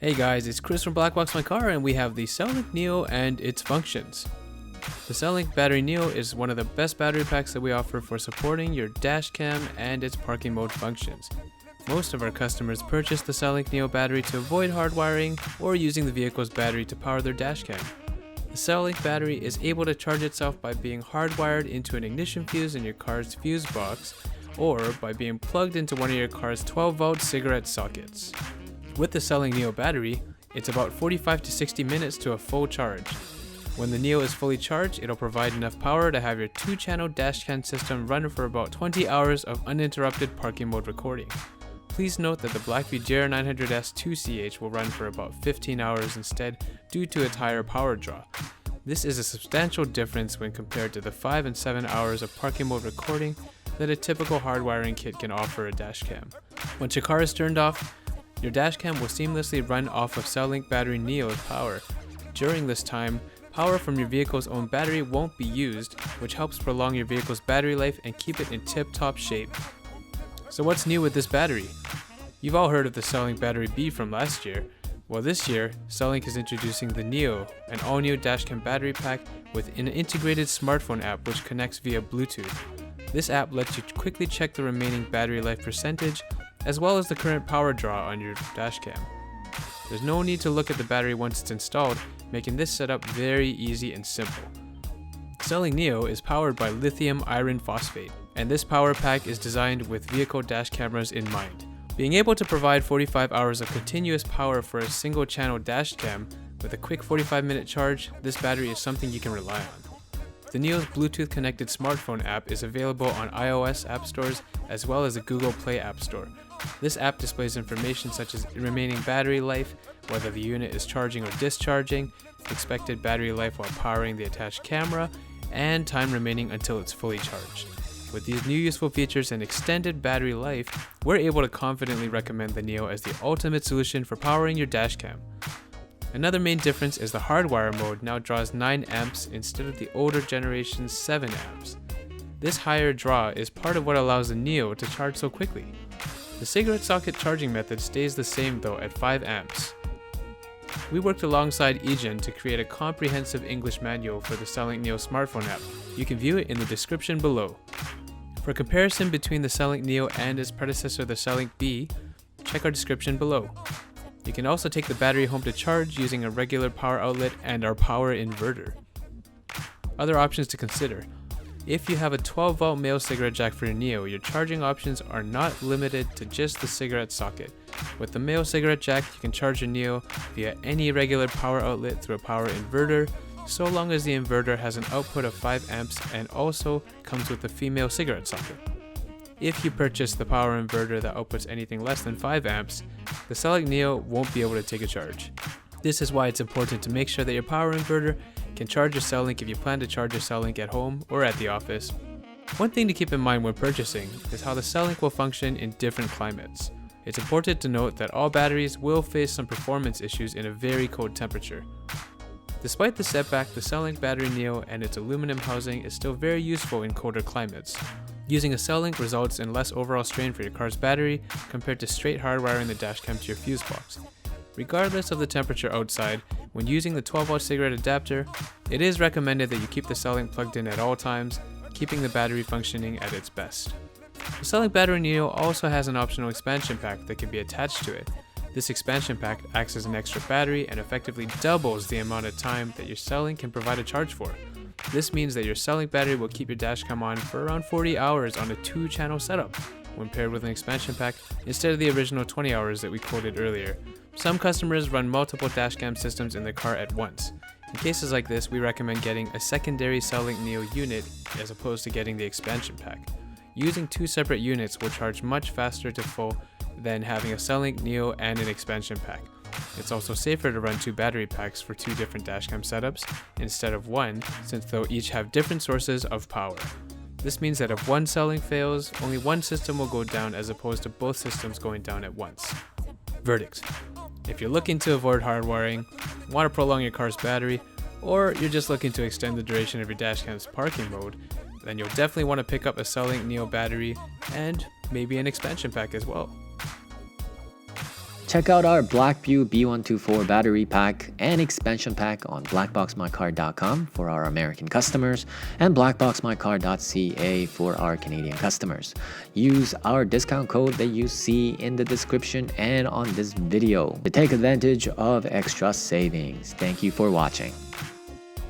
Hey guys, it's Chris from BlackboxMyCar and we have the Cellink NEO and its functions. The Cellink Battery NEO is one of the best battery packs that we offer for supporting your dashcam and its parking mode functions. Most of our customers purchase the Cellink NEO battery to avoid hardwiring or using the vehicle's battery to power their dashcam. The Cellink battery is able to charge itself by being hardwired into an ignition fuse in your car's fuse box or by being plugged into one of your car's 12-volt cigarette sockets. With the Cellink NEO battery, it's about 45 to 60 minutes to a full charge. When the NEO is fully charged, it'll provide enough power to have your 2-channel dashcam system run for about 20 hours of uninterrupted parking mode recording. Please note that the BlackVue DR900S-2CH will run for about 15 hours instead due to its higher power draw. This is a substantial difference when compared to the 5 and 7 hours of parking mode recording that a typical hardwiring kit can offer a dashcam. Once your car is turned off, your dashcam will seamlessly run off of Cellink Battery NEO's power. During this time, power from your vehicle's own battery won't be used, which helps prolong your vehicle's battery life and keep it in tip-top shape. So what's new with this battery? You've all heard of the Cellink Battery B from last year. Well, this year, Cellink is introducing the NEO, an all-new dashcam battery pack with an integrated smartphone app which connects via Bluetooth. This app lets you quickly check the remaining battery life percentage as well as the current power draw on your dashcam. There's no need to look at the battery once it's installed, making this setup very easy and simple. Cellink NEO is powered by lithium iron phosphate, and this power pack is designed with vehicle dash cameras in mind. Being able to provide 45 hours of continuous power for a single channel dash cam with a quick 45-minute charge, this battery is something you can rely on. The NEO's Bluetooth connected smartphone app is available on iOS app stores as well as the Google Play App Store. This app displays information such as remaining battery life, whether the unit is charging or discharging, expected battery life while powering the attached camera, and time remaining until it's fully charged. With these new useful features and extended battery life, we're able to confidently recommend the NEO as the ultimate solution for powering your dashcam. Another main difference is the hardwire mode now draws 9 amps instead of the older generation's 7 amps. This higher draw is part of what allows the NEO to charge so quickly. The cigarette socket charging method stays the same though at 5 amps. We worked alongside eGen to create a comprehensive English manual for the Cellink NEO smartphone app. You can view it in the description below. For comparison between the Cellink NEO and its predecessor the Cellink B, check our description below. You can also take the battery home to charge using a regular power outlet and our power inverter. Other options to consider. If you have a 12-volt male cigarette jack for your NEO, your charging options are not limited to just the cigarette socket. With the male cigarette jack, you can charge your NEO via any regular power outlet through a power inverter, so long as the inverter has an output of 5 amps and also comes with a female cigarette socket. If you purchase the power inverter that outputs anything less than 5 amps, the Cellink NEO won't be able to take a charge. This is why it's important to make sure that your power inverter can charge your Cellink if you plan to charge your Cellink at home or at the office. One thing to keep in mind when purchasing is how the Cellink will function in different climates. It's important to note that all batteries will face some performance issues in a very cold temperature. Despite the setback, the Cellink Battery NEO and its aluminum housing is still very useful in colder climates. Using a Cellink results in less overall strain for your car's battery compared to straight hardwiring the dashcam to your fuse box. Regardless of the temperature outside, when using the 12-volt cigarette adapter, it is recommended that you keep the Cellink plugged in at all times, keeping the battery functioning at its best. The Cellink Battery NEO also has an optional expansion pack that can be attached to it. This expansion pack acts as an extra battery and effectively doubles the amount of time that your Cellink can provide a charge for. This means that your Cellink battery will keep your dashcam on for around 40 hours on a 2-channel setup, when paired with an expansion pack instead of the original 20 hours that we quoted earlier. Some customers run multiple dashcam systems in their car at once. In cases like this, we recommend getting a secondary Cellink NEO unit as opposed to getting the expansion pack. Using 2 separate units will charge much faster to full than having a Cellink NEO and an expansion pack. It's also safer to run 2 battery packs for 2 different dashcam setups instead of 1, since they'll each have different sources of power. This means that if one Cellink fails, only one system will go down as opposed to both systems going down at once. Verdicts. If you're looking to avoid hardwiring, want to prolong your car's battery, or you're just looking to extend the duration of your dashcam's parking mode, then you'll definitely want to pick up a Cellink NEO battery and maybe an expansion pack as well. Check out our BlackVue B124 battery pack and expansion pack on BlackboxMyCar.com for our American customers and BlackboxMyCar.ca for our Canadian customers. Use our discount code that you see in the description and on this video to take advantage of extra savings. Thank you for watching.